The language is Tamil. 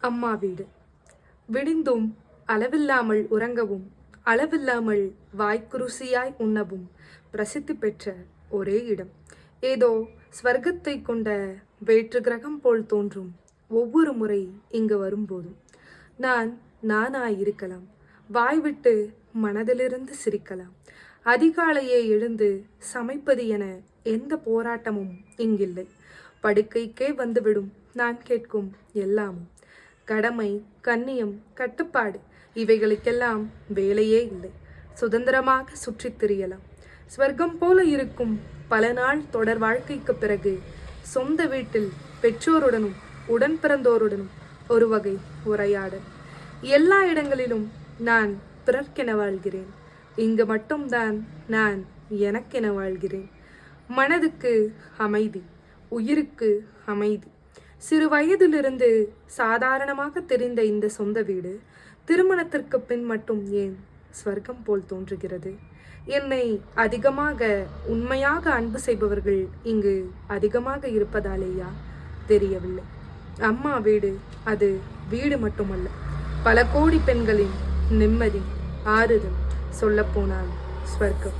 அம்மா வீடு. விடிந்தும் அளவில்லாமல் உறங்கவும் அளவில்லாமல் வாய்க்குருசியாய் உண்ணவும் பிரசித்தி பெற்ற ஒரே இடம். ஏதோ ஸ்வர்க்கத்தை கொண்ட வேற்று கிரகம் போல் தோன்றும் ஒவ்வொரு முறை இங்கு வரும்போதும். நான் நானாயிருக்கலாம், வாய்விட்டு மனதிலிருந்து சிரிக்கலாம். அதிகாலையே எழுந்து சமைப்பது என எந்த போராட்டமும் இங்கில்லை. படுக்கைக்கே வந்துவிடும் நான் கேட்கும் எல்லாமும். கடமை, கண்ணியம், கட்டுப்பாடு இவைகளுக்கெல்லாம் வேலையே இல்லை. சுதந்திரமாக சுற்றித் திரியலாம். ஸ்வர்க்கம் போல இருக்கும் பல நாள் தொடர் வாழ்க்கைக்கு பிறகு சொந்த வீட்டில் பெற்றோருடனும் உடன் பிறந்தோருடனும் ஒரு வகை உரையாடல். எல்லா இடங்களிலும் நான் பிறர்க்கென வாழ்கிறேன். இங்கு மட்டும்தான் நான் எனக்கென வாழ்கிறேன். மனதுக்கு அமைதி, உயிருக்கு அமைதி. சிறு வயதிலிருந்து சாதாரணமாக தெரிந்த இந்த சொந்த வீடு திருமணத்திற்கு பின் மட்டும் ஏன் ஸ்வர்க்கம் போல் தோன்றுகிறது? என்னை அதிகமாக உண்மையாக அன்பு செய்பவர்கள் இங்கு அதிகமாக இருப்பதாலேயா? தெரியவில்லை. அம்மா வீடு அது வீடு மட்டுமல்ல, பல கோடி பெண்களின் நிம்மதி, ஆறுதல், சொல்லப்போனால் ஸ்வர்க்கம்.